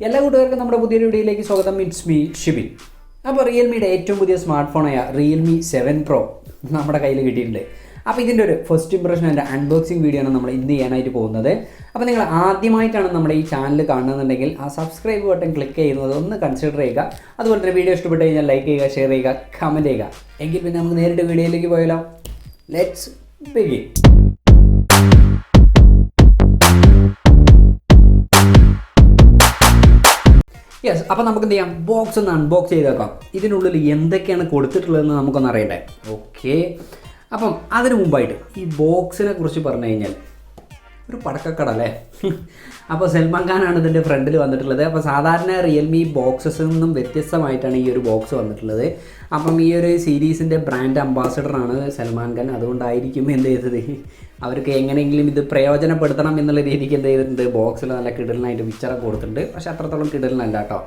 എല്ലാ കൂട്ടുകാർക്കും നമ്മുടെ പുതിയൊരു വീഡിയോയിലേക്ക് സ്വാഗതം. It's me Shibin. അപ്പോൾ റിയൽമിയുടെ ഏറ്റവും പുതിയ സ്മാർട്ട് ഫോണായ റിയൽമി 7 Pro നമ്മുടെ കയ്യിൽ കിട്ടിയിട്ടുണ്ട്. അപ്പോൾ ഇതിൻ്റെ ഒരു ഫസ്റ്റ് ഇംപ്രഷൻ എൻ്റെ അൺബോക്സിങ് വീഡിയോ ആണ് നമ്മൾ ഇന്ന് ചെയ്യാനായിട്ട് പോകുന്നത്. അപ്പോൾ നിങ്ങൾ ആദ്യമായിട്ടാണ് നമ്മുടെ ഈ ചാനൽ കാണുന്നുണ്ടെങ്കിൽ ആ സബ്സ്ക്രൈബ് ബട്ടൺ ക്ലിക്ക് ചെയ്യുന്നത് ഒന്ന് കൺസിഡർ ചെയ്യുക. അതുപോലെ തന്നെ വീഡിയോ ഇഷ്ടപ്പെട്ട് കഴിഞ്ഞാൽ ലൈക്ക് ചെയ്യുക, ഷെയർ ചെയ്യുക, കമൻറ്റ് ചെയ്യുക. എങ്കിൽ പിന്നെ നമുക്ക് നേരിട്ട് വീഡിയോയിലേക്ക് പോയാലോ. Let's begin. യെസ്, അപ്പോൾ നമുക്ക് എന്ത് ചെയ്യാം, ബോക്സ് ഒന്ന് അൺബോക്സ് ചെയ്തേക്കാം. ഇതിനുള്ളിൽ എന്തൊക്കെയാണ് കൊടുത്തിട്ടുള്ളതെന്ന് നമുക്കൊന്ന് അറിയണ്ടേ. ഓക്കെ, അപ്പം അതിന് മുമ്പായിട്ട് ഈ ബോക്സിനെ കുറിച്ച് പറഞ്ഞു കഴിഞ്ഞാൽ ഒരു പടക്കക്കട അല്ലേ. അപ്പോൾ സൽമാൻ ഖാനാണ് ഇതിൻ്റെ ഫ്രണ്ടിൽ വന്നിട്ടുള്ളത്. അപ്പോൾ സാധാരണ റിയൽമി ബോക്സസിൽ നിന്നും വ്യത്യസ്തമായിട്ടാണ് ഈ ഒരു ബോക്സ് വന്നിട്ടുള്ളത്. അപ്പം ഈ ഒരു സീരീസിൻ്റെ ബ്രാൻഡ് അംബാസഡറാണ് സൽമാൻ ഖാൻ. അതുകൊണ്ടായിരിക്കും എന്ത് ചെയ്തത്, അവർക്ക് എങ്ങനെയെങ്കിലും ഇത് പ്രയോജനപ്പെടുത്തണം എന്നുള്ള രീതിക്ക് എന്ത് ചെയ്തിട്ടുണ്ട്, ബോക്സിൽ നല്ല കിടലിനായിട്ട് പിക്ചറൊക്കെ കൊടുത്തിട്ടുണ്ട്. പക്ഷേ അത്രത്തോളം കിടലിനല്ല കേട്ടോ.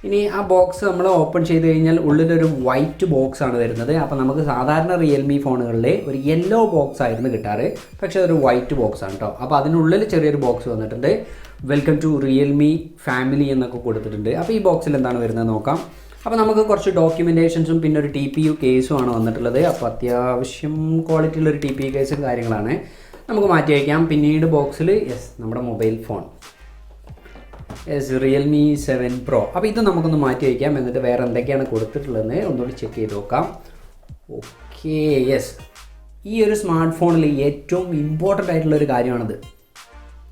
ഇനി ആ ബോക്സ് നമ്മൾ ഓപ്പൺ ചെയ്ത് കഴിഞ്ഞാൽ ഉള്ളിലൊരു വൈറ്റ് ബോക്സ് ആണ് വരുന്നത്. അപ്പോൾ നമുക്ക് സാധാരണ റിയൽമി ഫോണുകളിൽ ഒരു യെല്ലോ ബോക്സ് ആയിരുന്നു കിട്ടാറ്, പക്ഷേ അതൊരു വൈറ്റ് ബോക്സ് ആണ് കേട്ടോ. അപ്പോൾ അതിനുള്ളിൽ ചെറിയൊരു ബോക്സ് വന്നിട്ടുണ്ട്. വെൽക്കം ടു റിയൽമി ഫാമിലി എന്നൊക്കെ കൊടുത്തിട്ടുണ്ട്. അപ്പോൾ ഈ ബോക്സിൽ എന്താണ് വരുന്നത് നോക്കാം. അപ്പോൾ നമുക്ക് കുറച്ച് ഡോക്യുമെൻറ്റേഷൻസും പിന്നെ ഒരു TPU കേസും ആണ് വന്നിട്ടുള്ളത്. അപ്പോൾ അത്യാവശ്യം ക്വാളിറ്റിയുള്ളൊരു TPU കേസും കാര്യങ്ങളാണ്. നമുക്ക് മാറ്റി വയ്ക്കാം. പിന്നീട് ബോക്സിൽ നമ്മുടെ മൊബൈൽ ഫോൺ റിയൽമി 7 Pro. അപ്പോൾ ഇത് നമുക്കൊന്ന് മാറ്റി വയ്ക്കാം. എന്നിട്ട് വേറെ എന്തൊക്കെയാണ് കൊടുത്തിട്ടുള്ളതെന്ന് ഒന്നുകൂടി ചെക്ക് ചെയ്ത് നോക്കാം. ഓക്കെ, ഈ ഒരു സ്മാർട്ട് ഫോണിൽ ഏറ്റവും ഇമ്പോർട്ടൻ്റ് ആയിട്ടുള്ളൊരു കാര്യമാണിത്,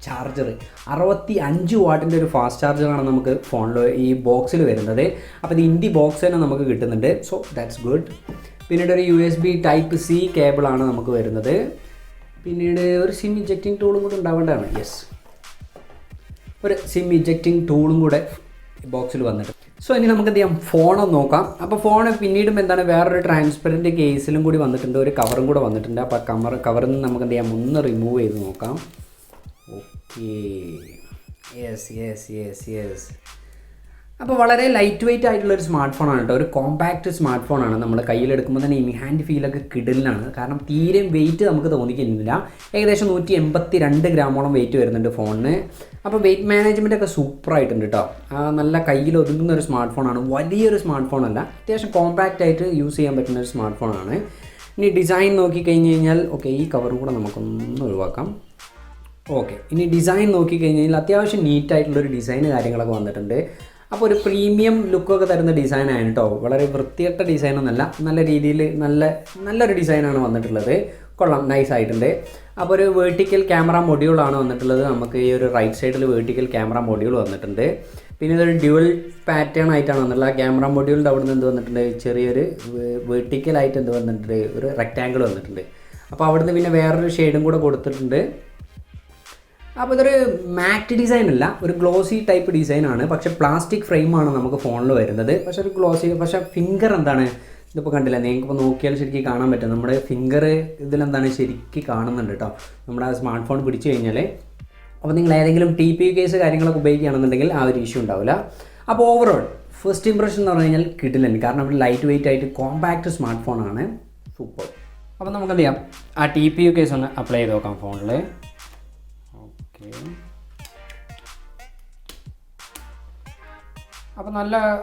ചാർജർ. 65 വാട്ടിൻ്റെ ഒരു ഫാസ്റ്റ് ചാർജറാണ് നമുക്ക് ഫോണിൽ ഈ ബോക്സിൽ വരുന്നത്. അപ്പോൾ ഇത് ഇന്ത്യ ബോക്സ് തന്നെ നമുക്ക് കിട്ടുന്നുണ്ട്. So that's good. പിന്നീട് ഒരു USB Type-C കേബിളാണ് നമുക്ക് വരുന്നത്. പിന്നീട് ഒരു സിം ഇജക്റ്റിംഗ് ടൂളും കൂടെ ഉണ്ടാവേണ്ടതാണ്. ഒരു സിം ഇജക്റ്റിംഗ് ടൂളും കൂടെ ബോക്സിൽ വന്നിട്ട്. സോ ഇനി നമുക്ക് എന്ത് ചെയ്യാം, ഫോണൊന്ന് നോക്കാം. അപ്പോൾ ഫോൺ പിന്നീടും എന്താണ്, വേറൊരു ട്രാൻസ്പെറൻറ്റ് കേസിലും കൂടി വന്നിട്ടുണ്ട്, ഒരു കവറും കൂടെ വന്നിട്ടുണ്ട്. അപ്പോൾ കവറിൽ നിന്ന് നമുക്ക് എന്ത് ചെയ്യാം, ഒന്ന് റിമൂവ് ചെയ്ത് നോക്കാം. Okay, yes. അപ്പോൾ വളരെ ലൈറ്റ് വെയിറ്റ് ആയിട്ടുള്ളൊരു സ്മാർട്ട് ഫോണാണ് കേട്ടോ. ഒരു കോമ്പാക്റ്റ് സ്മാർട്ട് ഫോണാണ്. നമ്മൾ കയ്യിലെടുക്കുമ്പോൾ തന്നെ ഇൻ ഹാൻഡ് ഫീലൊക്കെ കിടലിനാണ്. കാരണം തീരെ വെയിറ്റ് നമുക്ക് തോന്നിക്കുന്നില്ല. ഏകദേശം 182 ഗ്രാമോളം വെയിറ്റ് വരുന്നുണ്ട് ഫോണിന്. അപ്പോൾ വെയിറ്റ് മാനേജ്മെൻ്റ് ഒക്കെ സൂപ്പറായിട്ടുണ്ട് കേട്ടോ. നല്ല കയ്യിൽ ഒതുങ്ങുന്ന ഒരു സ്മാർട്ട് ഫോണാണ്. വലിയൊരു സ്മാർട്ട് ഫോണല്ല, അത്യാവശ്യം കോമ്പാക്റ്റ് ആയിട്ട് യൂസ് ചെയ്യാൻ പറ്റുന്ന ഒരു സ്മാർട്ട് ഫോണാണ്. ഇനി ഡിസൈൻ നോക്കിക്കഴിഞ്ഞ് കഴിഞ്ഞാൽ ഓക്കെ, ഈ കവറും കൂടെ നമുക്കൊന്ന് ഒഴിവാക്കാം. ഓക്കെ, ഇനി ഡിസൈൻ നോക്കിക്കഴിഞ്ഞ് കഴിഞ്ഞാൽ അത്യാവശ്യം നീറ്റായിട്ടുള്ളൊരു ഡിസൈൻ കാര്യങ്ങളൊക്കെ വന്നിട്ടുണ്ട്. അപ്പോൾ ഒരു പ്രീമിയം ലുക്കൊക്കെ തരുന്ന ഡിസൈനാണ് കേട്ടോ. വളരെ വൃത്തികെട്ട ഡിസൈനൊന്നുമല്ല, നല്ല രീതിയിൽ നല്ലൊരു ഡിസൈനാണ് വന്നിട്ടുള്ളത്. കൊള്ളാം, നൈസ് ആയിട്ടുണ്ട്. അപ്പോൾ ഒരു വേർട്ടിക്കൽ ക്യാമറ മൊഡ്യൂളാണ് വന്നിട്ടുള്ളത്. നമുക്ക് ഈ ഒരു റൈറ്റ് സൈഡിൽ വേർട്ടിക്കൽ ക്യാമറ മൊഡ്യൂൾ വന്നിട്ടുണ്ട്. പിന്നെ ഇതൊരു ഡ്യുവൽ പാറ്റേൺ ആയിട്ടാണ് വന്നിട്ടുള്ളത്. ആ ക്യാമറ മൊഡ്യൂളിൻ്റെ അവിടെ നിന്ന് എന്ത് വന്നിട്ടുണ്ട്, ചെറിയൊരു വേർട്ടിക്കലായിട്ട് എന്ത് വന്നിട്ടുണ്ട്, ഒരു റെക്റ്റാങ്കിൾ വന്നിട്ടുണ്ട്. അപ്പോൾ അവിടുന്ന് പിന്നെ വേറൊരു ഷെയ്ഡും കൂടെ കൊടുത്തിട്ടുണ്ട്. അപ്പോൾ ഇതൊരു മാറ്റ് ഡിസൈൻ അല്ല, ഒരു ഗ്ലോസി ടൈപ്പ് ഡിസൈനാണ്. പക്ഷേ പ്ലാസ്റ്റിക് ഫ്രെയിമാണ് നമുക്ക് ഫോണിൽ വരുന്നത്. പക്ഷേ ഒരു ഗ്ലോസി, പക്ഷേ ഫിംഗർ എന്താണ്, ഇതിപ്പോൾ കണ്ടില്ല, നിങ്ങൾക്കിപ്പോൾ നോക്കിയാൽ ശരിക്കും കാണാൻ പറ്റും. നമ്മുടെ ഫിംഗർ ഇതിലെന്താണ് ശരിക്കും കാണുന്നുണ്ട് കേട്ടോ, നമ്മുടെ ആ സ്മാർട്ട് ഫോൺ പിടിച്ചു കഴിഞ്ഞാൽ. അപ്പോൾ നിങ്ങൾ ഏതെങ്കിലും TPU കേസ് കാര്യങ്ങളൊക്കെ ഉപയോഗിക്കുകയാണെന്നുണ്ടെങ്കിൽ ആ ഒരു ഇഷ്യൂ ഉണ്ടാവില്ല. അപ്പോൾ ഓവറോൾ ഫസ്റ്റ് ഇംപ്രഷൻ എന്ന് പറഞ്ഞു കഴിഞ്ഞാൽ കിടിലൻ. കാരണം ഒരു ലൈറ്റ് വെയിറ്റ് ആയിട്ട് കോമ്പാക്റ്റ് സ്മാർട്ട് ഫോണാണ്, സൂപ്പർ. അപ്പോൾ നമുക്ക് എന്ത് ചെയ്യാം, ആ TPU കേസ് ഒന്ന് അപ്ലൈ ചെയ്ത് നോക്കാം ഫോണിൽ. അപ്പോൾ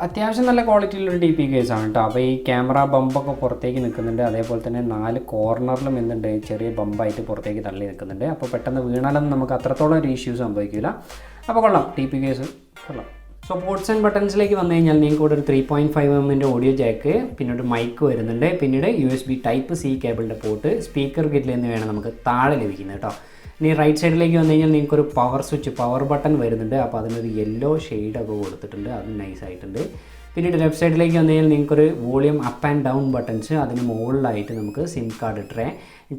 അത്യാവശ്യം നല്ല ക്വാളിറ്റിയിലൊരു TPU കേസാണ് കേട്ടോ. അപ്പോൾ ഈ ക്യാമറ ബമ്പൊക്കെ പുറത്തേക്ക് നിൽക്കുന്നുണ്ട്. അതേപോലെ തന്നെ 4 കോർണറിലും എന്തുണ്ട്, ചെറിയ ബമ്പായിട്ട് പുറത്തേക്ക് തള്ളി നിൽക്കുന്നുണ്ട്. അപ്പോൾ പെട്ടെന്ന് വീണാലൊന്നും നമുക്ക് അത്രത്തോളം ഒരു ഇഷ്യൂസ് സംഭവിക്കില്ല. അപ്പോൾ കൊള്ളാം, TPU കേസ് കൊള്ളാം. സോ പോർട്സ് ആൻഡ് ബട്ടൺസിലേക്ക് വന്നു കഴിഞ്ഞാൽ നിങ്ങൾക്ക് ഇവിടെ ഒരു 3.5mm ഓഡിയോ ജാക്ക്, പിന്നെ ഒരു മൈക്ക് വരുന്നുണ്ട്. പിന്നീട് USB Type-C കേബിളിൻ്റെ പോർട്ട്, സ്പീക്കർ കിറ്റിൽ നിന്ന് വേണം നമുക്ക് താഴെ ലഭിക്കുന്നത് കേട്ടോ. ഇനി റൈറ്റ് സൈഡിലേക്ക് വന്നു കഴിഞ്ഞാൽ നിങ്ങൾക്കൊരു പവർ സ്വിച്ച്, പവർ ബട്ടൺ വരുന്നുണ്ട്. അപ്പോൾ അതിനൊരു യെല്ലോ ഷെയ്ഡൊക്കെ കൊടുത്തിട്ടുണ്ട്, അത് നൈസായിട്ടുണ്ട്. പിന്നീട് ലെഫ്റ്റ് സൈഡിലേക്ക് വന്നു കഴിഞ്ഞാൽ നിങ്ങൾക്കൊരു volume up and down buttons, അതിന് മുകളിലായിട്ട് നമുക്ക് സിം കാർഡ് ട്രേ.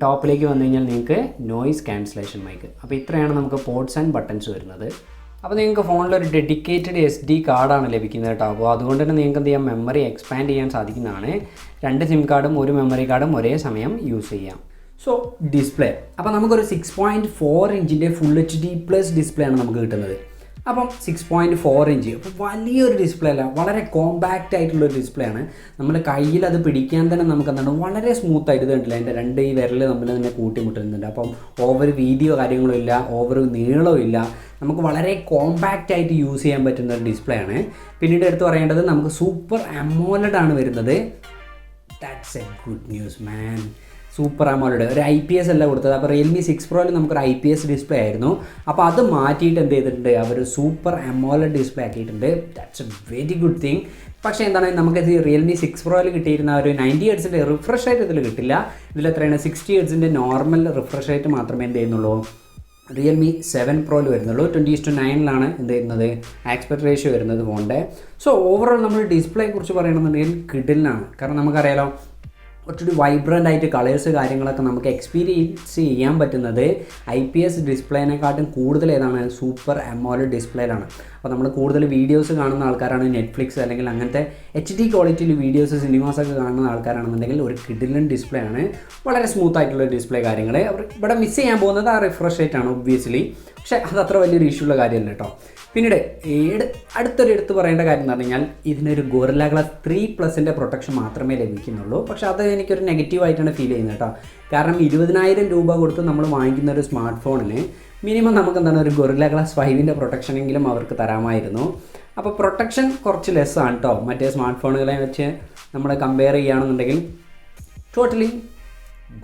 ടോപ്പിലേക്ക് വന്നു കഴിഞ്ഞാൽ നിങ്ങൾക്ക് നോയിസ് ക്യാൻസലേഷൻ മൈക്ക്. അപ്പോൾ ഇത്രയാണ് നമുക്ക് പോർട്സ് ആൻഡ് ബട്ടൺസ് വരുന്നത്. അപ്പോൾ നിങ്ങൾക്ക് ഫോണിലൊരു ഡെഡിക്കേറ്റഡ് SD കാർഡാണ് ലഭിക്കുന്നത് കേട്ടോ. അപ്പോൾ അതുകൊണ്ട് തന്നെ നിങ്ങൾക്ക് എന്ത് ചെയ്യാം, മെമ്മറി എക്സ്പാൻഡ് ചെയ്യാൻ സാധിക്കുന്നതാണ്. 2 സിം കാർഡും 1 മെമ്മറി കാർഡും ഒരേ സമയം യൂസ് ചെയ്യാം. സോ ഡിസ്പ്ലേ, അപ്പോൾ നമുക്കൊരു 6.4 ഇഞ്ചിൻ്റെ ഫുൾ HD+ ഡിസ്പ്ലേ ആണ് നമുക്ക് കിട്ടുന്നത്. അപ്പം 6.4 ഇഞ്ച്, അപ്പോൾ വലിയൊരു ഡിസ്പ്ലേ അല്ല, വളരെ കോമ്പാക്റ്റ് ആയിട്ടുള്ളൊരു ഡിസ്പ്ലേ ആണ്. നമ്മുടെ കയ്യിൽ അത് പിടിക്കാൻ തന്നെ നമുക്ക് എന്താണ് വളരെ സ്മൂത്ത് ആയിട്ട് കണ്ടില്ല, എൻ്റെ രണ്ട് ഈ വിരൽ തമ്മിൽ തന്നെ കൂട്ടിമുട്ടുന്നുണ്ട്. അപ്പം ഓവർ വീതിയോ കാര്യങ്ങളോ ഇല്ല, ഓവർ നീളമോ ഇല്ല, നമുക്ക് വളരെ കോമ്പാക്റ്റ് ആയിട്ട് യൂസ് ചെയ്യാൻ പറ്റുന്ന ഒരു ഡിസ്പ്ലേ ആണ്. പിന്നീട് എടുത്ത് പറയേണ്ടത് നമുക്ക് സൂപ്പർ അമോലഡ് ആണ് വരുന്നത്. That's A good news man. Super AMOLED, ഒരു IPS അല്ല കൊടുത്തത്. അപ്പോൾ Realme 6 Proയിൽ നമുക്കൊരു IPS ഡിസ്പ്ലേ ആയിരുന്നു, അപ്പോൾ അത് മാറ്റിയിട്ട് എന്ത് ചെയ്തിട്ടുണ്ട്, അവർ സൂപ്പർ അമോലഡ് ഡിസ്പ്ലേ ആക്കിയിട്ടുണ്ട്. That's A very good thing. പക്ഷേ എന്താണ്, നമുക്കിത് Realme 6 Proയിൽ കിട്ടിയിരുന്ന ഒരു 90 Hz റിഫ്രഷ് റേറ്റ് ഇതിൽ കിട്ടില്ല. ഇതിൽ എത്രയാണ് 60 Hz നോർമൽ റിഫ്രഷ് റേറ്റ് മാത്രമേ എന്ത് ചെയ്യുന്നുള്ളൂ Realme 7 Proയിൽ വരുന്നുള്ളൂ. 20:9 എന്ത് ചെയ്യുന്നത് ആസ്പെക്ട് റേഷ്യോ വരുന്നത് ഫോണിൻ്റെ. സോ ഓവറോൾ നമ്മൾ ഡിസ്പ്ലേയെ കുറിച്ച് പറയണമെന്നുണ്ടെങ്കിൽ കിഡിലാണ്. കാരണം നമുക്കറിയാലോ, കുറച്ചുകൂടി വൈബ്രൻ്റ് ആയിട്ട് കളേഴ്സ് കാര്യങ്ങളൊക്കെ നമുക്ക് എക്സ്പീരിയൻസ് ചെയ്യാൻ പറ്റുന്നത് IPS ഡിസ്പ്ലേനെക്കാട്ടും കൂടുതൽ ഏതാണ്, സൂപ്പർ അമോലഡ് ഡിസ്പ്ലേയിലാണ്. അപ്പോൾ നമ്മൾ കൂടുതൽ വീഡിയോസ് കാണുന്ന ആൾക്കാരാണ്, നെറ്റ്ഫ്ലിക്സ് അല്ലെങ്കിൽ അങ്ങനത്തെ HD ക്വാളിറ്റിയിൽ വീഡിയോസ് സിനിമാസൊക്കെ കാണുന്ന ആൾക്കാരാണെന്നുണ്ടെങ്കിൽ ഒരു കിഡിലൻ ഡിസ്പ്ലേ ആണ്. വളരെ സ്മൂത്ത് ആയിട്ടുള്ള ഡിസ്പ്ലേ കാര്യങ്ങൾ. അവർ ഇവിടെ മിസ് ചെയ്യാൻ പോകുന്നത് ആ റിഫ്രഷ് റേറ്റ് ആണ് ഒബ്വിയസ്ലി. പക്ഷേ അത് അത്ര വലിയൊരു ഇഷ്യൂ ഉള്ള കാര്യമല്ല കേട്ടോ. പിന്നീട് അടുത്തൊരു എടുത്ത് പറയേണ്ട കാര്യം എന്ന് പറഞ്ഞു കഴിഞ്ഞാൽ, ഇതിനൊരു ഗോറില്ല ഗ്ലാസ് 3+ൻ്റെ പ്രൊട്ടക്ഷൻ മാത്രമേ ലഭിക്കുന്നുള്ളൂ. പക്ഷേ അത് എനിക്കൊരു നെഗറ്റീവായിട്ടാണ് ഫീൽ ചെയ്യുന്നത് കേട്ടോ. കാരണം 20,000 രൂപ കൊടുത്ത് നമ്മൾ വാങ്ങിക്കുന്ന ഒരു സ്മാർട്ട് ഫോണിന് മിനിമം നമുക്ക് എന്താണ് ഒരു ഗോറില്ല ഗ്ലാസ് 5ൻ്റെ പ്രൊട്ടക്ഷനെങ്കിലും അവർക്ക് തരാമായിരുന്നു. അപ്പോൾ പ്രൊട്ടക്ഷൻ കുറച്ച് ലെസ്സാണ് കേട്ടോ മറ്റേ സ്മാർട്ട് ഫോണുകളെ വെച്ച് നമ്മൾ കമ്പയർ ചെയ്യുകയാണെന്നുണ്ടെങ്കിൽ. Totally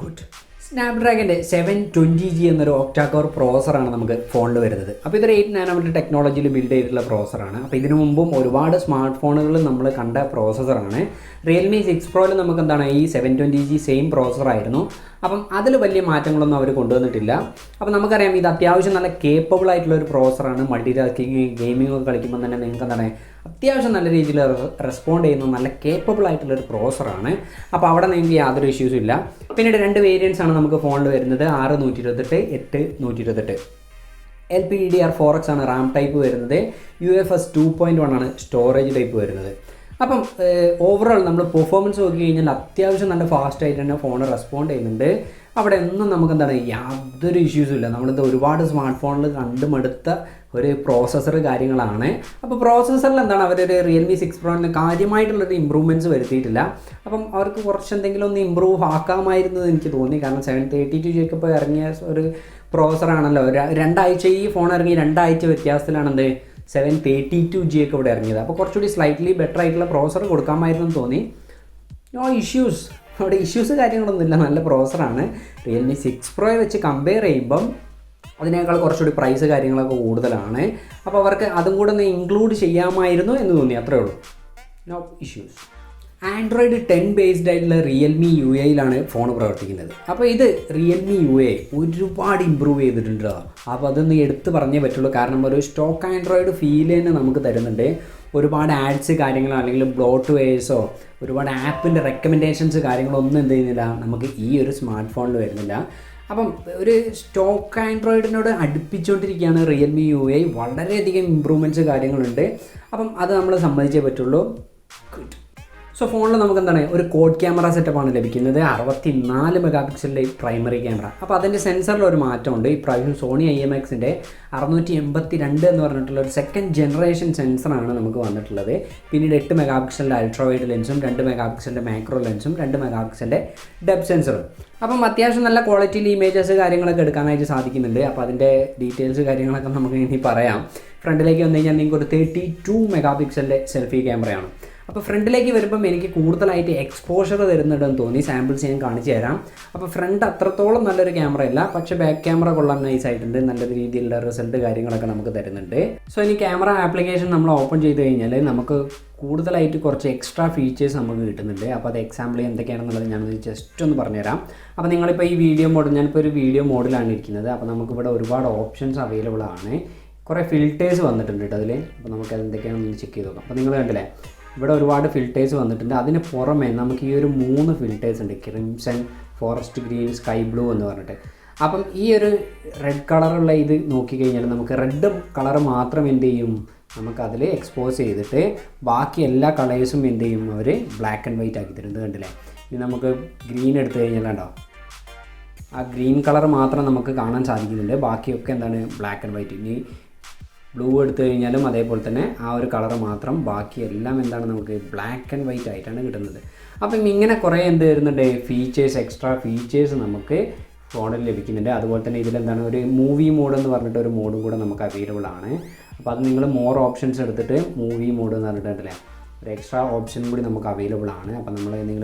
good. സ്നാപ്ഡ്രാഗൻ്റെ 720G എന്നൊരു ഒക്ടാ കോർ പ്രോസറാണ് നമുക്ക് ഫോണിൽ വരുന്നത്. അപ്പോൾ ഇതൊരു 8 nm ടെക്നോളജിയിൽ ബിൽഡ് ചെയ്തിട്ടുള്ള പ്രോസറാണ്. അപ്പോൾ ഇതിനു മുമ്പും ഒരുപാട് സ്മാർട്ട് ഫോണുകളിൽ നമ്മൾ കണ്ട പ്രോസസ്സറാണ്. Realme 6 Proയിൽ നമുക്ക് എന്താണ് ഈ 720G സെയിം പ്രോസറായിരുന്നു. അപ്പം അതിൽ വലിയ മാറ്റങ്ങളൊന്നും അവർ കൊണ്ടുവന്നിട്ടില്ല. അപ്പോൾ നമുക്കറിയാം ഇത് അത്യാവശ്യം നല്ല കേപ്പബിൾ ആയിട്ടുള്ള ഒരു പ്രോസറാണ്. മൾട്ടി ടാസ്കിങ് ഗെയിമിംഗ് ഒക്കെ കളിക്കുമ്പോൾ തന്നെ നിങ്ങൾക്ക് എന്താണ് അത്യാവശ്യം നല്ല രീതിയിൽ റെസ്പോണ്ട് ചെയ്യുന്ന നല്ല കേപ്പബിൾ ആയിട്ടുള്ളൊരു പ്രോസറാണ്. അപ്പോൾ അവിടെ നിങ്ങൾക്ക് യാതൊരു ഇഷ്യൂസും ഇല്ല. പിന്നീട് 2 വേരിയൻസ് ആണ് നമുക്ക് ഫോണിൽ വരുന്നത്, 6/128, 8/128. LPDDR4X ആണ് റാം ടൈപ്പ് വരുന്നത്. UFS 2.1 ആണ് സ്റ്റോറേജ് ടൈപ്പ് വരുന്നത്. അപ്പം ഓവറോൾ നമ്മൾ പെർഫോമൻസ് നോക്കി കഴിഞ്ഞാൽ അത്യാവശ്യം നല്ല ഫാസ്റ്റ് ആയിട്ട് തന്നെ ഫോൺ റെസ്പോണ്ട് ചെയ്യുന്നുണ്ട്. അവിടെ ഒന്നും നമുക്ക് എന്താണ് യാതൊരു ഇഷ്യൂസും ഇല്ല. നമ്മളിത് ഒരുപാട് സ്മാർട്ട് ഫോണിൽ കണ്ടുമടുത്ത ഒരു പ്രോസസ്സർ കാര്യങ്ങളാണ്. അപ്പോൾ പ്രോസസ്സറിൽ എന്താണ് അവരൊരു Realme 6 Proന് കാര്യമായിട്ടുള്ളൊരു ഇമ്പ്രൂവ്മെൻറ്റ്സ് വരുത്തിയിട്ടില്ല. അപ്പം അവർക്ക് കുറച്ച് എന്തെങ്കിലും ഒന്ന് ഇമ്പ്രൂവ് ആക്കാമായിരുന്നു എനിക്ക് തോന്നി. കാരണം 732G ഒക്കെ ഇപ്പോൾ ഇറങ്ങിയ ഒരു പ്രോസസ്സറാണല്ലോ. 2 ആഴ്ച ഈ ഫോൺ ഇറങ്ങി 2 ആഴ്ച വ്യത്യാസത്തിലാണെന്ത് 732G ഒക്കെ ഇവിടെ ഇറങ്ങിയത്. അപ്പോൾ കുറച്ചുകൂടി സ്ലൈറ്റ്ലി ബെറ്റർ ആയിട്ടുള്ള പ്രോസസ്സർ കൊടുക്കാമായിരുന്നു എന്ന് തോന്നി. നോ ഇഷ്യൂസ്, അവിടെ ഇഷ്യൂസ് കാര്യങ്ങളൊന്നുമില്ല, നല്ല പ്രോസസ്സറാണ്. Realme 6 Proയെ വെച്ച് കമ്പയർ ചെയ്യുമ്പം അതിനേക്കാൾ കുറച്ചുകൂടി പ്രൈസ് കാര്യങ്ങളൊക്കെ കൂടുതലാണ്. അപ്പോൾ അവർക്ക് അതും കൂടെ ഒന്ന് ഇൻക്ലൂഡ് ചെയ്യാമായിരുന്നു എന്ന് തോന്നി, അത്രേ ഉള്ളൂ. No issues. ആൻഡ്രോയിഡ് 10 ബേസ്ഡ് ആയിട്ടുള്ള Realme UIയിലാണ് ഫോൺ പ്രവർത്തിക്കുന്നത്. അപ്പോൾ ഇത് Realme UI ഒരുപാട് ഇമ്പ്രൂവ് ചെയ്തിട്ടുണ്ട്. അപ്പോൾ അതൊന്ന് എടുത്ത് പറഞ്ഞേ പറ്റുള്ളൂ. കാരണം ഒരു സ്റ്റോക്ക് ആൻഡ്രോയിഡ് ഫീൽ തന്നെ നമുക്ക് തരുന്നുണ്ട്. ഒരുപാട് ആഡ്സ് കാര്യങ്ങളോ അല്ലെങ്കിൽ ബ്ലോട്ട്വെയർസോ ഒരുപാട് ആപ്പിൻ്റെ റെക്കമെൻഡേഷൻസ് കാര്യങ്ങളൊന്നും എന്ത് ചെയ്യുന്നില്ല, നമുക്ക് ഈ ഒരു സ്മാർട്ട് ഫോണിൽ വരുന്നില്ല. അപ്പം ഒരു സ്റ്റോക്ക് ആൻഡ്രോയിഡിനോട് അടുപ്പിച്ചുകൊണ്ടിരിക്കുകയാണ് Realme UI. വളരെയധികം ഇമ്പ്രൂവ്മെൻറ്റ്സ് കാര്യങ്ങളുണ്ട്. അപ്പം അത് നമ്മൾ സമ്മതിച്ചേ പറ്റുള്ളൂ. ഗുഡ്. സോ ഫോണിൽ നമുക്ക് എന്താണ് ഒരു കോഡ് ക്യാമറ സെറ്റപ്പാണ് ലഭിക്കുന്നത്. 64 മെഗാപിക്സലിൻ്റെ പ്രൈമറി ക്യാമറ. അപ്പോൾ അതിൻ്റെ സെൻസറിൽ ഒരു മാറ്റമുണ്ട്. ഈ പ്രാവശ്യം സോണി IMXൻ്റെ 682 എന്ന് പറഞ്ഞിട്ടുള്ള ഒരു സെക്കൻഡ് ജനറേഷൻ സെൻസറാണ് നമുക്ക് വന്നിട്ടുള്ളത്. പിന്നീട് 8 മെഗാപിക്സലിൻ്റെ അൾട്രാ വൈഡ് ലെൻസും 2 മെഗാപിക്സലിൻ്റെ മാക്രോ ലെൻസും 2 മെഗാപിക്സലിൻ്റെ ഡെപ്ത് സെൻസറും. അപ്പം അത്യാവശ്യം നല്ല ക്വാളിറ്റിയിൽ ഇമേജസ് കാര്യങ്ങളൊക്കെ എടുക്കാനായിട്ട് സാധിക്കുന്നുണ്ട്. അപ്പോൾ അതിൻ്റെ ഡീറ്റെയിൽസ് കാര്യങ്ങളൊക്കെ നമുക്ക് ഇനി പറയാം. ഫ്രണ്ടിലേക്ക് വന്നു കഴിഞ്ഞാൽ നിങ്ങൾക്ക് ഒരു 32 മെഗാപിക്സലിൻ്റെ സെൽഫി ക്യാമറയാണ്. അപ്പോൾ ഫ്രണ്ടിലേക്ക് വരുമ്പം എനിക്ക് കൂടുതലായിട്ട് എക്സ്പോഷർ തരുന്നുണ്ടെന്ന് തോന്നി. സാമ്പിൾസ് ഞാൻ കാണിച്ചു തരാം. അപ്പോൾ ഫ്രണ്ട് അത്രത്തോളം നല്ലൊരു ക്യാമറ ഇല്ല, പക്ഷേ ബാക്ക് ക്യാമറ കൊള്ളാൻ നൈസ് ആയിട്ടുണ്ട്. നല്ല രീതിയിലുള്ള റിസൾട്ട് കാര്യങ്ങളൊക്കെ നമുക്ക് തരുന്നുണ്ട്. സോ ഇനി ക്യാമറ ആപ്ലിക്കേഷൻ നമ്മൾ ഓപ്പൺ ചെയ്ത് കഴിഞ്ഞാൽ നമുക്ക് കൂടുതലായിട്ട് കുറച്ച് എക്സ്ട്രാ ഫീച്ചേഴ്സ് നമുക്ക് കിട്ടുന്നുണ്ട്. അപ്പോൾ അത് എക്സാമ്പിൾ എന്തൊക്കെയാണെന്നുള്ളത് ഞാനത് ജസ്റ്റ് ഒന്ന് പറഞ്ഞുതരാം. അപ്പോൾ നിങ്ങളിപ്പോൾ ഈ വീഡിയോ മോഡ്, ഞാനിപ്പോൾ ഒരു വീഡിയോ മോഡിലാണ് ഇരിക്കുന്നത്. അപ്പോൾ നമുക്കിവിടെ ഒരുപാട് ഓപ്ഷൻസ് അവൈലബിൾ ആണ്. കുറേ ഫിൽറ്റേഴ്സ് വന്നിട്ടുണ്ട് കേട്ടോ അതിൽ. അപ്പോൾ നമുക്കത് എന്തൊക്കെയാണെന്ന് ചെക്ക് ചെയ്ത് നോക്കാം. അപ്പോൾ നിങ്ങൾ കണ്ടില്ലേ, ഇവിടെ ഒരുപാട് ഫിൽറ്റേഴ്സ് വന്നിട്ടുണ്ട്. അതിന് പുറമെ നമുക്ക് ഈ ഒരു 3 ഫിൽറ്റേഴ്സ് ഉണ്ട്, crimson, forest green, sky blue എന്ന് പറഞ്ഞിട്ട്. അപ്പം ഈ ഒരു റെഡ് കളറുള്ള ഇത് നോക്കിക്കഴിഞ്ഞാൽ നമുക്ക് റെഡ് കളർ മാത്രം എന്ത് ചെയ്യും, നമുക്കതിൽ എക്സ്പോസ് ചെയ്തിട്ട് ബാക്കി എല്ലാ കളേഴ്സും എന്ത് ചെയ്യും, അവർ ബ്ലാക്ക് ആൻഡ് വൈറ്റ് ആക്കി തരുന്നത് കണ്ടില്ലേ. ഇനി നമുക്ക് ഗ്രീൻ എടുത്തു കഴിഞ്ഞാൽ കണ്ടോ, ആ ഗ്രീൻ കളർ മാത്രം നമുക്ക് കാണാൻ സാധിക്കുന്നുണ്ട്. ബാക്കിയൊക്കെ എന്താണ് ബ്ലാക്ക് ആൻഡ് വൈറ്റ്. ഇനി ബ്ലൂ എടുത്തു കഴിഞ്ഞാലും അതേപോലെ തന്നെ ആ ഒരു കളർ മാത്രം, ബാക്കിയെല്ലാം എന്താണ് നമുക്ക് ബ്ലാക്ക് ആൻഡ് വൈറ്റ് ആയിട്ടാണ് കിട്ടുന്നത്. അപ്പം ഇങ്ങനെ കുറേ എന്ത് വരുന്നുണ്ട്, ഫീച്ചേഴ്സ്, എക്സ്ട്രാ ഫീച്ചേഴ്സ് നമുക്ക് ഫോണിൽ ലഭിക്കുന്നുണ്ട്. അതുപോലെ തന്നെ ഇതിലെന്താണ് ഒരു മൂവി മോഡ് എന്ന് പറഞ്ഞിട്ട് ഒരു മോഡും കൂടെ നമുക്ക് അവൈലബിൾ ആണ്. അപ്പോൾ അത് നിങ്ങൾ മോർ ഓപ്ഷൻസ് എടുത്തിട്ട് മൂവി മോഡ് എന്ന് പറഞ്ഞിട്ടുണ്ടല്ലേ, ഒരു എക്സ്ട്രാ ഓപ്ഷൻ കൂടി നമുക്ക് അവൈലബിൾ ആണ്. അപ്പോൾ നിങ്ങൾ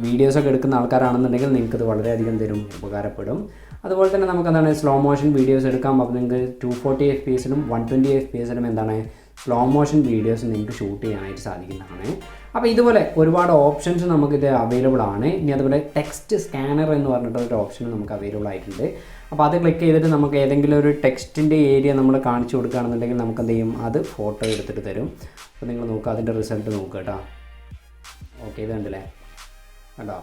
വീഡിയോസൊക്കെ എടുക്കുന്ന ആൾക്കാരാണെന്നുണ്ടെങ്കിൽ നിങ്ങൾക്കത് വളരെയധികം ഉപകാരപ്പെടും. അതുപോലെ തന്നെ നമുക്കെന്താണ് സ്ലോ മോഷൻ വീഡിയോസ് എടുക്കാം. അപ്പോൾ നിങ്ങൾക്ക് 240 FPS-ലും 120 FPS-ലും എന്താണ് സ്ലോ മോഷൻ വീഡിയോസ് നിങ്ങൾക്ക് ഷൂട്ട് ചെയ്യാനായിട്ട് സാധിക്കുന്നതാണ്. അപ്പോൾ ഇതുപോലെ ഒരുപാട് ഓപ്ഷൻസ് നമുക്കിത് അവൈലബിൾ ആണ്. ഇനി അതുപോലെ ടെക്സ്റ്റ് സ്കാനർ എന്ന് പറഞ്ഞിട്ടൊരു ഓപ്ഷൻ നമുക്ക് അവൈലബിൾ ആയിട്ടുണ്ട്. അപ്പോൾ അത് ക്ലിക്ക് ചെയ്തിട്ട് നമുക്ക് ഏതെങ്കിലും ഒരു ടെക്സ്റ്റിൻ്റെ ഏരിയ നമ്മൾ കാണിച്ചു കൊടുക്കുകയാണെന്നുണ്ടെങ്കിൽ നമുക്ക് എന്ത് ചെയ്യും, അത് ഫോട്ടോ എടുത്തിട്ട് തരും. അപ്പോൾ നിങ്ങൾ നോക്കുക, അതിൻ്റെ റിസൾട്ട് നോക്കുക കേട്ടോ. ഓക്കെ, ഇത് കണ്ടില്ലേ, കേട്ടോ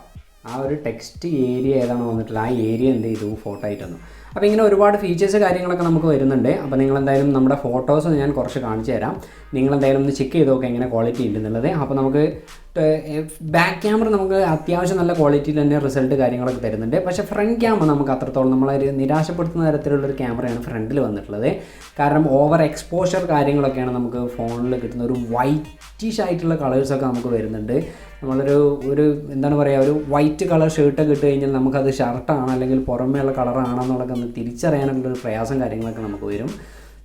ആ ഒരു ടെക്സ്റ്റ് ഏരിയ ഏതാണോ വന്നിട്ടില്ല ആ ഏരിയ എന്ത് ചെയ്തു ഫോട്ടോ ആയിട്ട് വന്നു. അപ്പോൾ ഇങ്ങനെ ഒരുപാട് ഫീച്ചേഴ്സ് കാര്യങ്ങളൊക്കെ നമുക്ക് വരുന്നുണ്ട്. അപ്പോൾ നിങ്ങളെന്തായാലും നമ്മുടെ ഫോട്ടോസ് ഞാൻ കുറച്ച് കാണിച്ചു തരാം. നിങ്ങളെന്തായാലും ഒന്ന് ചെക്ക് ചെയ്ത് നോക്കുക എങ്ങനെ ക്വാളിറ്റി ഉണ്ടെന്നുള്ളത്. അപ്പോൾ നമുക്ക് ബാക്ക് ക്യാമറ നമുക്ക് അത്യാവശ്യം നല്ല ക്വാളിറ്റിയിൽ തന്നെ റിസൾട്ട് കാര്യങ്ങളൊക്കെ തരുന്നുണ്ട്. പക്ഷേ ഫ്രണ്ട് ക്യാമറ നമുക്ക് അത്രത്തോളം നമ്മളൊരു നിരാശപ്പെടുത്തുന്ന തരത്തിലുള്ളൊരു ക്യാമറയാണ് ഫ്രണ്ടിൽ വന്നിട്ടുള്ളത്. കാരണം ഓവർ എക്സ്പോഷർ കാര്യങ്ങളൊക്കെയാണ് നമുക്ക് ഫോണിൽ കിട്ടുന്ന ഒരു വൈറ്റിഷ് ആയിട്ടുള്ള കളേഴ്സൊക്കെ നമുക്ക് വരുന്നുണ്ട്. നമ്മളൊരു എന്താണ് പറയുക, ഒരു വൈറ്റ് കളർ ഷർട്ടൊക്കെ ഇട്ട് കഴിഞ്ഞാൽ നമുക്കത് ഷർട്ടാണ് അല്ലെങ്കിൽ പുറമേയുള്ള കളറാണെന്നുള്ളതൊക്കെ ഒന്ന് തിരിച്ചറിയാനുള്ളൊരു പ്രയാസം കാര്യങ്ങളൊക്കെ നമുക്ക് വരും.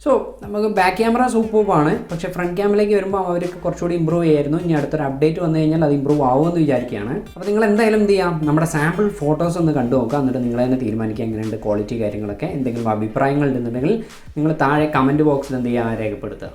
സോ നമുക്ക് ബാക്ക് ക്യാമറ സൂപ്പറാണ്. പക്ഷേ ഫ്രണ്ട് ക്യാമറയിലേക്ക് വരുമ്പോൾ അവർക്ക് കുറച്ചുകൂടി ഇമ്പ്രൂവ് ചെയ്യായിരുന്നു. ഇനി അടുത്തൊരു അപ്ഡേറ്റ് വന്നു കഴിഞ്ഞാൽ അത് ഇമ്പ്രൂവ് ആവുമെന്ന് വിചാരിക്കുകയാണ്. അപ്പോൾ നിങ്ങൾ എന്തായാലും എന്ത് ചെയ്യാം, നമ്മുടെ സാമ്പിൾ ഫോട്ടോസ് ഒന്ന് കണ്ടു നോക്കുക. എന്നിട്ട് നിങ്ങൾ തന്നെ തീരുമാനിക്കുക എങ്ങനെയുണ്ട് ക്വാളിറ്റി കാര്യങ്ങളൊക്കെ. എന്തെങ്കിലും അഭിപ്രായങ്ങൾ ഉണ്ടെന്നുണ്ടെങ്കിൽ നിങ്ങൾ താഴെ കമൻറ്റ് ബോക്സിൽ എന്ത് ചെയ്യുക, രേഖപ്പെടുത്തുക.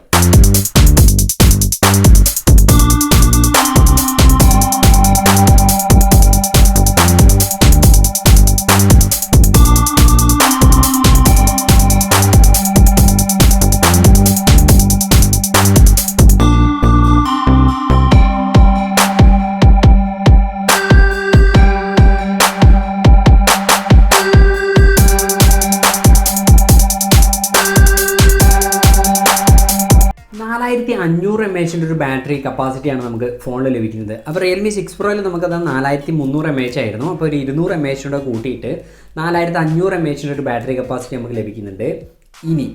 4500 mAh ഒരു ബാറ്ററി കപ്പാസിറ്റിയാണ് നമുക്ക് ഫോണിൽ ലഭിക്കുന്നത്. അപ്പോൾ റിയൽമി 6 Proയിൽ നമുക്കത് 4300 mAh ആയിരുന്നു. അപ്പോൾ ഒരു 200 mAh കൂട്ടിയിട്ട് 4500 mAh ഒരു ബാറ്ററി കപ്പാസിറ്റി നമുക്ക് ലഭിക്കുന്നുണ്ട്. ഇനി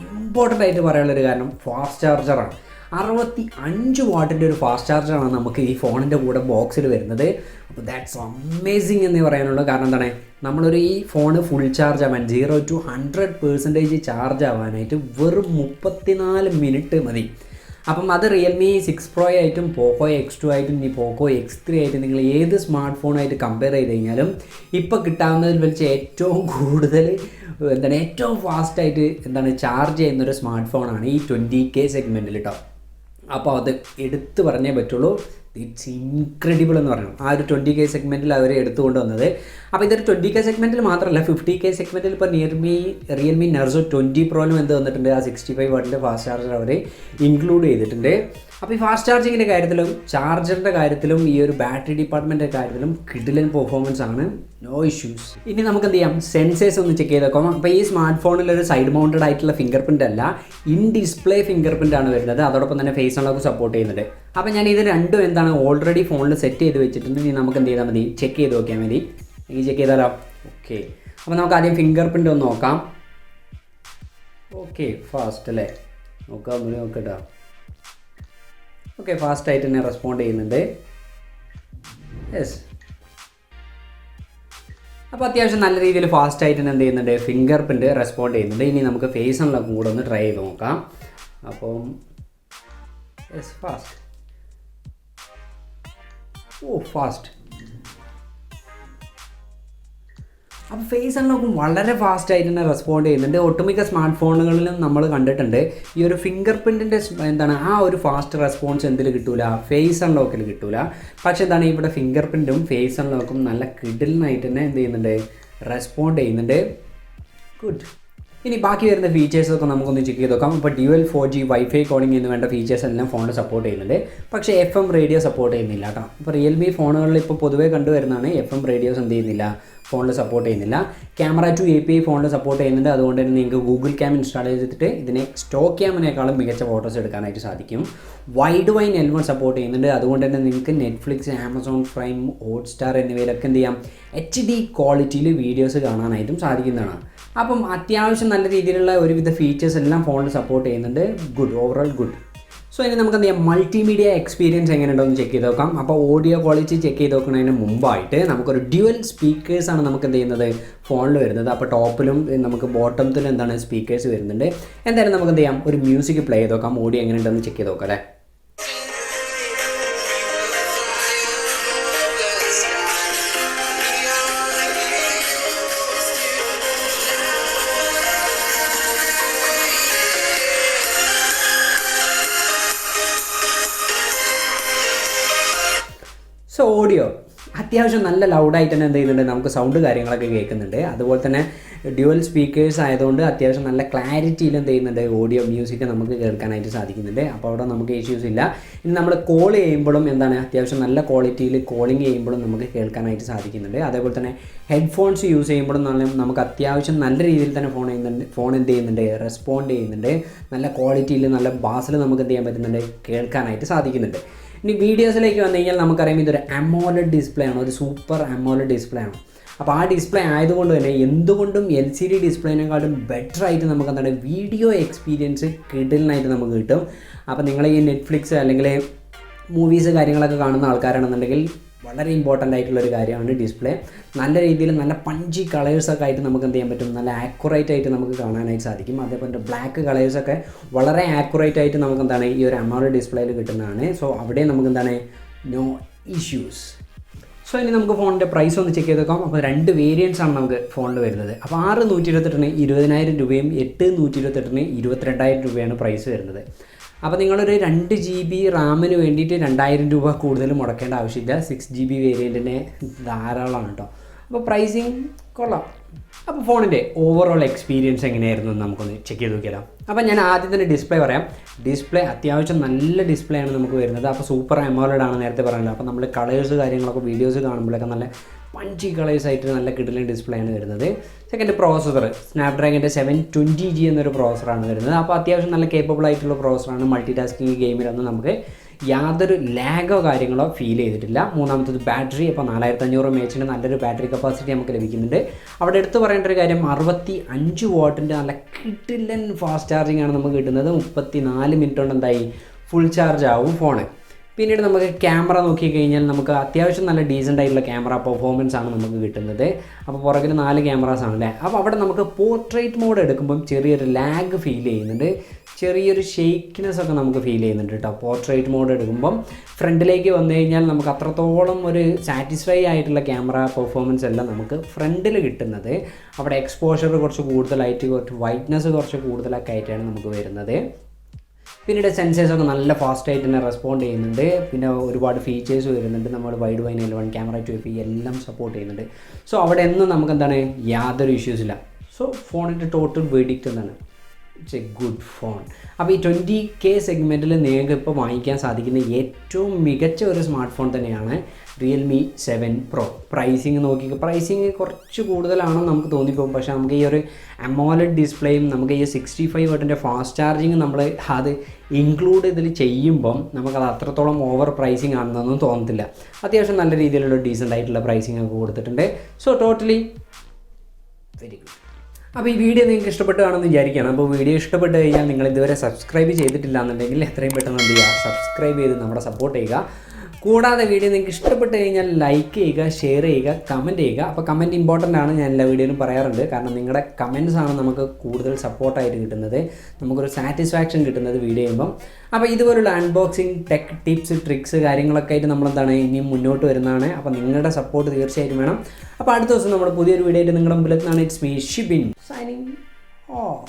ഇമ്പോർട്ടൻ്റ് ആയിട്ട് പറയാനുള്ളൊരു കാരണം ഫാസ്റ്റ് ചാർജറാണ്. 65 വാട്ടിൻ്റെ ഒരു ഫാസ്റ്റ് ചാർജറാണ് നമുക്ക് ഈ ഫോണിൻ്റെ കൂടെ ബോക്സിൽ വരുന്നത്. അപ്പോൾ ദാറ്റ്സ് അമേസിങ് എന്ന് പറയാനുള്ളൂ. കാരണം എന്താണ്, നമ്മളൊരു ഈ ഫോണ് ഫുൾ ചാർജ് ആവാൻ 0 to 100% ചാർജ് ആവാനായിട്ട് വെറും 34 മിനിറ്റ് മതി. അപ്പം അത് റിയൽമി 6 Pro ആയിട്ടും പോക്കോ X2 ആയിട്ടും ഇനി പോക്കോ X3 ആയിട്ടും നിങ്ങൾ ഏത് സ്മാർട്ട് ഫോണായിട്ട് കമ്പയർ ചെയ്ത് കഴിഞ്ഞാലും ഇപ്പോൾ കിട്ടാവുന്നതിൽ വെച്ച് ഏറ്റവും കൂടുതൽ ഏറ്റവും ഫാസ്റ്റായിട്ട് ചാർജ് ചെയ്യുന്നൊരു സ്മാർട്ട് ഫോണാണ് ഈ 20K സെഗ്മെൻറ്റിൽ കേട്ടോ. അപ്പോൾ അത് എടുത്തു പറഞ്ഞേ പറ്റുള്ളൂ. ഇറ്റ്സ് ഇൻക്രെഡിബിൾ എന്ന് പറഞ്ഞു ആ ഒരു 20K സെഗ്മെൻറ്റിൽ അവർ എടുത്തുകൊണ്ട് വന്നത്. അപ്പോൾ ഇതൊരു 20K സെഗ്മെൻറ്റിൽ മാത്രമല്ല 50K സെഗ്മെൻറ്റിൽ ഇപ്പോൾ റിയൽമി നർസോ 20 Proയിലും എന്ത് വന്നിട്ടുണ്ട്, ആ 65 വാട്ടിൻ്റെ ഫാസ്റ്റ് ചാർജർ അവർ ഇൻക്ലൂഡ് ചെയ്തിട്ടുണ്ട്. അപ്പോൾ ഈ ഫാസ്റ്റ് ചാർജിങ്ങിൻ്റെ കാര്യത്തിലും ചാർജറിൻ്റെ കാര്യത്തിലും ഈ ഒരു ബാറ്ററി ഡിപ്പാർട്ട്മെൻറ്റിൻ്റെ കാര്യത്തിലും കിടിലൻ പെർഫോമൻസ് ആണ്, നോ ഇഷ്യൂസ്. ഇനി നമുക്ക് എന്ത് ചെയ്യാം, സെൻസേഴ്സ് ഒന്ന് ചെക്ക് ചെയ്തേക്കാം. അപ്പോൾ ഈ സ്മാർട്ട് ഫോണിൽ ഒരു സൈഡ് മൗണ്ടഡ് ആയിട്ടുള്ള ഫിംഗർ പ്രിൻ്റ് അല്ല, ഇൻ ഡിസ്പ്ലേ ഫിംഗർ പ്രിൻ്റ് ആണ് വരുന്നത്. അതോടൊപ്പം തന്നെ ഫേസ് അൺലോക്ക് സപ്പോർട്ട് ചെയ്യുന്നുണ്ട്. അപ്പോൾ ഞാൻ ഇത് രണ്ടും ഓൾറെഡി ഫോണിൽ സെറ്റ് ചെയ്ത് വെച്ചിട്ടുണ്ട്. ഇനി നമുക്ക് എന്ത് ചെയ്താൽ മതി, ചെക്ക് ചെയ്ത് നോക്കിയാൽ മതി. ഈ ചെക്ക് ചെയ്താലോ? ഓക്കെ. അപ്പോൾ നമുക്ക് ആദ്യം ഫിംഗർ പ്രിൻ്റ് ഒന്ന് നോക്കാം. ഓക്കെ, ഫാസ്റ്റ് അല്ലേ, നോക്കാം, ഒന്നുകൂടി നോക്കട്ടോ. ഓക്കെ, ഫാസ്റ്റായിട്ട് തന്നെ റെസ്പോണ്ട് ചെയ്യുന്നുണ്ട്. യെസ്, അപ്പോൾ അത്യാവശ്യം നല്ല രീതിയിൽ ഫാസ്റ്റായിട്ട് തന്നെ എന്ത് ചെയ്യുന്നുണ്ട്, ഫിംഗർ പ്രിൻ്റ് റെസ്പോണ്ട് ചെയ്യുന്നുണ്ട്. ഇനി നമുക്ക് ഫേസ് അൺലോക്കും കൂടെ ഒന്ന് ട്രൈ ചെയ്ത് നോക്കാം. അപ്പം യെസ്, ഫാസ്റ്റ്. ഓ, ഫാസ്റ്റ്. അപ്പോൾ ഫേസ് അൺലോക്കും വളരെ ഫാസ്റ്റായിട്ട് തന്നെ റെസ്പോണ്ട് ചെയ്യുന്നുണ്ട്. ഒട്ടുമിക്ക സ്മാർട്ട് ഫോണുകളിലും നമ്മൾ കണ്ടിട്ടുണ്ട് ഈ ഒരു ഫിംഗർ പ്രിൻറ്റിൻ്റെ ആ ഒരു ഫാസ്റ്റ് റെസ്പോൺസ് എന്തിൽ കിട്ടൂല, ഫേസ് അൺലോക്കിൽ കിട്ടൂല. പക്ഷേ ഇവിടെ ഫിംഗർ പ്രിൻറ്റും ഫേസ് അൺലോക്കും നല്ല കിടിലനായിട്ട് തന്നെ എന്ത് ചെയ്യുന്നുണ്ട്, റെസ്പോണ്ട് ചെയ്യുന്നുണ്ട്. ഗുഡ്. ഇനി ബാക്കി വരുന്ന ഫീച്ചേഴ്സൊക്കെ നമുക്കൊന്ന് ചെക്ക് ചെയ്ത് നോക്കാം. ഇപ്പോൾ ഡ്യുവൽ 4G വൈഫൈ കോളിംഗ് എന്ന് വേണ്ട ഫീച്ചേഴ്സ് എല്ലാം ഫോണിൽ സപ്പോർട്ട് ചെയ്യുന്നുണ്ട്. പക്ഷേ FM റേഡിയോ സപ്പോർട്ട് ചെയ്യുന്നില്ല കേട്ടോ. ഇപ്പോൾ റിയൽമി ഫോണുകളിൽ ഇപ്പോൾ പൊതുവേ കണ്ടുവരുന്നതാണ് FM റേഡിയോസ് എന്ത് ചെയ്യുന്നില്ല, ഫോണിൽ സപ്പോർട്ട് ചെയ്യുന്നില്ല. ക്യാമറ ടു API ഫോണിൽ സപ്പോർട്ട് ചെയ്യുന്നുണ്ട്. അതുകൊണ്ട് തന്നെ നിങ്ങൾക്ക് ഗൂഗിൾ ക്യാം ഇൻസ്റ്റാൾ ചെയ്തിട്ട് ഇതിനെ സ്റ്റോക്ക് ക്യാമിനേക്കാളും മികച്ച ഫോട്ടോസ് എടുക്കാനായിട്ട് സാധിക്കും. വൈഡ് വൈൻ L1 സപ്പോർട്ട് ചെയ്യുന്നുണ്ട്. അതുകൊണ്ട് തന്നെ നിങ്ങൾക്ക് നെറ്റ്ഫ്ലിക്സ്, ആമസോൺ പ്രൈം, ഹോട്ട്സ്റ്റാർ എന്നിവയിലൊക്കെ എന്ത് ചെയ്യാം, HD ക്വാളിറ്റിയിൽ വീഡിയോസ് കാണാനായിട്ടും സാധിക്കുന്നതാണ്. അപ്പം അത്യാവശ്യം നല്ല രീതിയിലുള്ള ഒരുവിധ ഫീച്ചേഴ്സ് എല്ലാം ഫോണിൽ സപ്പോർട്ട് ചെയ്യുന്നുണ്ട്. Good, overall good. സോ ഇനി നമുക്ക് എന്ത് ചെയ്യാം, മൾട്ടിമീഡിയ എക്സ്പീരിയൻസ് എങ്ങനെയുണ്ടോ എന്ന് ചെക്ക് ചെയ്ത് നോക്കാം. അപ്പോൾ ഓഡിയോ ക്വാളിറ്റി ചെക്ക് ചെയ്ത് നോക്കുന്നതിന് മുമ്പായിട്ട് നമുക്കൊരു ഡ്യുവൽ സ്പീക്കേഴ്സാണ് നമുക്ക് എന്ത് ചെയ്യുന്നത് ഫോണിൽ വരുന്നത്. അപ്പോൾ ടോപ്പിലും നമുക്ക് ബോട്ടത്തിലും എന്താണ് സ്പീക്കേഴ്സ് വരുന്നുണ്ട്. എന്തായാലും നമുക്ക് എന്ത് ചെയ്യാം, ഒരു മ്യൂസിക് പ്ലേ ചെയ്ത് നോക്കാം, ഓഡിയോ എങ്ങനെയുണ്ടെന്ന് ചെക്ക് ചെയ്ത് നോക്കാം അല്ലേ. സോ ഓഡിയോ അത്യാവശ്യം നല്ല ലൗഡായിട്ട് തന്നെ എന്ത് ചെയ്യുന്നുണ്ട്, നമുക്ക് സൗണ്ട് കാര്യങ്ങളൊക്കെ കേൾക്കുന്നുണ്ട്. അതുപോലെ തന്നെ ഡ്യുവൽ സ്പീക്കേഴ്സ് ആയതുകൊണ്ട് അത്യാവശ്യം നല്ല ക്ലാരിറ്റിയിൽ എന്ത് ചെയ്യുന്നുണ്ട്, ഓഡിയോ മ്യൂസിക് നമുക്ക് കേൾക്കാനായിട്ട് സാധിക്കുന്നുണ്ട്. അപ്പോൾ അവിടെ നമുക്ക് ഇഷ്യൂസ് ഇല്ല. ഇനി നമ്മൾ കോൾ ചെയ്യുമ്പോഴും എന്താണ്, അത്യാവശ്യം നല്ല ക്വാളിറ്റിയിൽ കോളിംഗ് ചെയ്യുമ്പോഴും നമുക്ക് കേൾക്കാനായിട്ട് സാധിക്കുന്നുണ്ട്. അതേപോലെ തന്നെ ഹെഡ്ഫോൺസ് യൂസ് ചെയ്യുമ്പോഴും നമുക്ക് അത്യാവശ്യം നല്ല രീതിയിൽ തന്നെ ഫോൺ എന്ത് ചെയ്യുന്നുണ്ട്, റെസ്പോണ്ട് ചെയ്യുന്നുണ്ട്. നല്ല ക്വാളിറ്റിയിൽ നല്ല ബാസിൽ നമുക്ക് എന്ത് ചെയ്യാൻ പറ്റുന്നുണ്ട്, കേൾക്കാനായിട്ട് സാധിക്കുന്നുണ്ട്. ഇനി വീഡിയോസിലേക്ക് വന്നു കഴിഞ്ഞാൽ നമുക്കറിയാം ഇതൊരു AMOLED ഡിസ്പ്ലേ ആണ്, ഒരു സൂപ്പർ AMOLED ഡിസ്പ്ലേ ആണ്. അപ്പോൾ ആ ഡിസ്പ്ലേ ആയതുകൊണ്ട് തന്നെ എന്തുകൊണ്ടും LCD ഡിസ്പ്ലേനെക്കാളും ബെറ്റർ ആയിട്ട് നമുക്ക് എന്താണ് വീഡിയോ എക്സ്പീരിയൻസ് കിടലിനായിട്ട് നമുക്ക് കിട്ടും. അപ്പോൾ നിങ്ങൾ ഈ നെറ്റ്ഫ്ലിക്സ് അല്ലെങ്കിൽ മൂവീസ് കാര്യങ്ങളൊക്കെ കാണുന്ന ആൾക്കാരാണെന്നുണ്ടെങ്കിൽ വളരെ ഇമ്പോർട്ടൻ്റ് ആയിട്ടുള്ളൊരു കാര്യമാണ് ഡിസ്പ്ലേ. നല്ല രീതിയിൽ നല്ല പഞ്ചി കളേഴ്സൊക്കെ ആയിട്ട് നമുക്ക് എന്ത് ചെയ്യാൻ പറ്റും, നല്ല ആക്യുറേറ്റ് ആയിട്ട് നമുക്ക് കാണാനായിട്ട് സാധിക്കും. അതേപോലെ ബ്ലാക്ക് കളേഴ്സൊക്കെ വളരെ ആക്യുറേറ്റ് ആയിട്ട് നമുക്ക് എന്താണ് ഈ ഒരു AMOLED ഡിസ്പ്ലേയിൽ കിട്ടുന്നതാണ്. സോ അവിടെ നമുക്ക് എന്താണ് നോ ഇഷ്യൂസ്. സോ ഇനി നമുക്ക് ഫോണിൻ്റെ പ്രൈസ് ഒന്ന് ചെക്ക് ചെയ്ത് നോക്കാം. അപ്പോൾ 2 വേരിയൻസ് ആണ് നമുക്ക് ഫോണിൽ വരുന്നത്. അപ്പോൾ 6,128 20,000 രൂപയും 8,128 22,000 രൂപയാണ് പ്രൈസ് വരുന്നത്. അപ്പോൾ നിങ്ങളൊരു 2 GB റാമിന് വേണ്ടിയിട്ട് 2,000 രൂപ കൂടുതൽ മുടക്കേണ്ട ആവശ്യമില്ല. 6 GB വേരിയൻറ്റിന് ധാരാളമാണ് കേട്ടോ. അപ്പോൾ പ്രൈസിങ് കൊള്ളാം. അപ്പോൾ ഫോണിൻ്റെ ഓവറോൾ എക്സ്പീരിയൻസ് എങ്ങനെയായിരുന്നു എന്ന് നമുക്കൊന്ന് ചെക്ക് ചെയ്ത് നോക്കിയാലോ. അപ്പോൾ ഞാൻ ആദ്യം തന്നെ ഡിസ്പ്ലേ പറയാം. ഡിസ്പ്ലേ അത്യാവശ്യം നല്ല ഡിസ്പ്ലേ ആണ് നമുക്ക് വരുന്നത്. അപ്പോൾ സൂപ്പർ AMOLED ആണ് നേരത്തെ പറയുന്നത്. അപ്പോൾ നമ്മൾ കളേഴ്സ് കാര്യങ്ങളൊക്കെ വീഡിയോസ് കാണുമ്പോഴൊക്കെ നല്ല പഞ്ചി കളേഴ്സായിട്ട് നല്ല കിടിലൻ ഡിസ്പ്ലേ ആണ് വരുന്നത്. സെക്കൻഡ് പ്രോസസ്സർ സ്നാപ്ഡ്രാഗൻ്റെ 720G എന്നൊരു പ്രോസസ്സറാണ് വരുന്നത്. അപ്പോൾ അത്യാവശ്യം നല്ല കേപ്പബിൾ ആയിട്ടുള്ള പ്രോസസ്സറാണ്. മൾട്ടി ടാസ്കിങ് ഗെയിമിലൊന്നും നമുക്ക് യാതൊരു ലാഗോ കാര്യങ്ങളോ ഫീൽ ചെയ്തിട്ടില്ല. മൂന്നാമത്തത് ബാറ്ററി. അപ്പോൾ 4500 mAh നല്ലൊരു ബാറ്ററി കപ്പാസിറ്റി നമുക്ക് ലഭിക്കുന്നുണ്ട്. അവിടെ എടുത്ത് പറയേണ്ട ഒരു കാര്യം 65 വാട്ടിൻ്റെ നല്ല കിടിലൻ ഫാസ്റ്റ് ചാർജിങ് ആണ് നമുക്ക് കിട്ടുന്നത്. 34 മിനിറ്റ് കൊണ്ട് എന്തായി ഫുൾ ചാർജ് ആവും ഫോണ്. പിന്നീട് നമുക്ക് ക്യാമറ നോക്കിക്കഴിഞ്ഞാൽ നമുക്ക് അത്യാവശ്യം നല്ല ഡീസൻ്റ് ആയിട്ടുള്ള ക്യാമറ പെർഫോമൻസ് ആണ് നമുക്ക് കിട്ടുന്നത്. അപ്പോൾ പുറകിൽ 4 ക്യാമറാസ് ആണല്ലേ. അപ്പോൾ അവിടെ നമുക്ക് പോർട്രേറ്റ് മോഡ് എടുക്കുമ്പം ചെറിയൊരു ലാഗ് ഫീൽ ചെയ്യുന്നുണ്ട്, ചെറിയൊരു ഷെയ്ക്ക്നെസ് ഒക്കെ നമുക്ക് ഫീൽ ചെയ്യുന്നുണ്ട് കേട്ടോ. പോർട്രേറ്റ് മോഡ് എടുക്കുമ്പം ഫ്രണ്ടിലേക്ക് വന്നു കഴിഞ്ഞാൽ നമുക്ക് അത്രത്തോളം ഒരു സാറ്റിസ്ഫൈ ആയിട്ടുള്ള ക്യാമറ പെർഫോമൻസ് എല്ലാം നമുക്ക് ഫ്രണ്ടിൽ കിട്ടുന്നത്. അവിടെ എക്സ്പോഷർ കുറച്ച് കൂടുതലായിട്ട്, കുറച്ച് വൈറ്റ്നസ് കുറച്ച് കൂടുതലൊക്കെ ആയിട്ടാണ് നമുക്ക് വരുന്നത്. പിന്നീട് സെൻസേഴ്സൊക്കെ നല്ല ഫാസ്റ്റായിട്ട് തന്നെ റെസ്പോണ്ട് ചെയ്യുന്നുണ്ട്. പിന്നെ ഒരുപാട് ഫീച്ചേഴ്സ് വരുന്നുണ്ട്. നമ്മൾ widevine L1 camera two API എല്ലാം സപ്പോർട്ട് ചെയ്യുന്നുണ്ട്. സോ അവിടെ ഒന്നും നമുക്ക് എന്താണ് യാതൊരു ഇഷ്യൂസ് ഇല്ല. സോ ഫോണിൻ്റെ ടോട്ടൽ വേർഡിക്റ്റ് എന്താണ്, ഇറ്റ്സ് എ ഗുഡ് ഫോൺ. അപ്പോൾ ഈ 20K സെഗ്മെൻറ്റിൽ നിങ്ങൾക്ക് ഇപ്പോൾ വാങ്ങിക്കാൻ സാധിക്കുന്ന ഏറ്റവും മികച്ച ഒരു സ്മാർട്ട് ഫോൺ തന്നെയാണ് Realme 7 Pro. പ്രൈസിങ് നോക്കി, പ്രൈസിങ് കുറച്ച് കൂടുതലാണെന്ന് നമുക്ക് തോന്നിപ്പോകും. പക്ഷേ നമുക്ക് ഈ ഒരു AMOLED ഡിസ്പ്ലേയും നമുക്ക് ഈ 65 വാട്ടിൻ്റെ ഫാസ്റ്റ് ചാർജിങ് നമ്മൾ അത് ഇൻക്ലൂഡ് ഇതിൽ ചെയ്യുമ്പം നമുക്കത് അത്രത്തോളം ഓവർ പ്രൈസിങ് ആണെന്നൊന്നും തോന്നത്തില്ല. അത്യാവശ്യം നല്ല രീതിയിലുള്ള ഡീസൻ്റ് ആയിട്ടുള്ള പ്രൈസിങ് ഒക്കെ കൊടുത്തിട്ടുണ്ട്. So totally very good. അപ്പോൾ ഈ വീഡിയോ നിങ്ങൾക്ക് ഇഷ്ടപ്പെട്ട് കാണുമെന്ന് വിചാരിക്കുകയാണ്. അപ്പോൾ വീഡിയോ ഇഷ്ടപ്പെട്ട് കഴിഞ്ഞാൽ നിങ്ങൾ ഇതുവരെ സബ്സ്ക്രൈബ് ചെയ്തിട്ടില്ല എന്നുണ്ടെങ്കിൽ എത്രയും പെട്ടെന്ന് എന്ത് ചെയ്യുക, സബ്സ്ക്രൈബ് ചെയ്ത് നമ്മളെ സപ്പോർട്ട് ചെയ്യുക. കൂടാതെ വീഡിയോ നിങ്ങൾക്ക് ഇഷ്ടപ്പെട്ട് കഴിഞ്ഞാൽ ലൈക്ക് ചെയ്യുക, ഷെയർ ചെയ്യുക, കമൻറ്റ് ചെയ്യുക. അപ്പോൾ കമൻറ്റ് ഇമ്പോർട്ടൻ്റ് ആണ്, ഞാൻ എല്ലാ വീഡിയോയിലും പറയാറുണ്ട്. കാരണം നിങ്ങളുടെ കമൻറ്റ്സ് ആണ് നമുക്ക് കൂടുതൽ സപ്പോർട്ടായിട്ട് കിട്ടുന്നത്, നമുക്കൊരു സാറ്റിസ്ഫാക്ഷൻ കിട്ടുന്നത് വീഡിയോ ചെയ്യുമ്പം. അപ്പോൾ ഇതുപോലുള്ള അൺബോക്സിങ്, ടെക് ടിപ്സ്, ട്രിക്സ് കാര്യങ്ങളൊക്കെ ആയിട്ട് നമ്മളെന്താണ് ഇനിയും മുന്നോട്ട് വരുന്നതാണ്. അപ്പോൾ നിങ്ങളുടെ സപ്പോർട്ട് തീർച്ചയായിട്ടും വേണം. അപ്പോൾ അടുത്ത ദിവസം നമ്മൾ പുതിയൊരു വീഡിയോ ആയിട്ട് നിങ്ങളുടെ മുമ്പിലെത്തുന്നതാണ്. It's me Shibin signing of.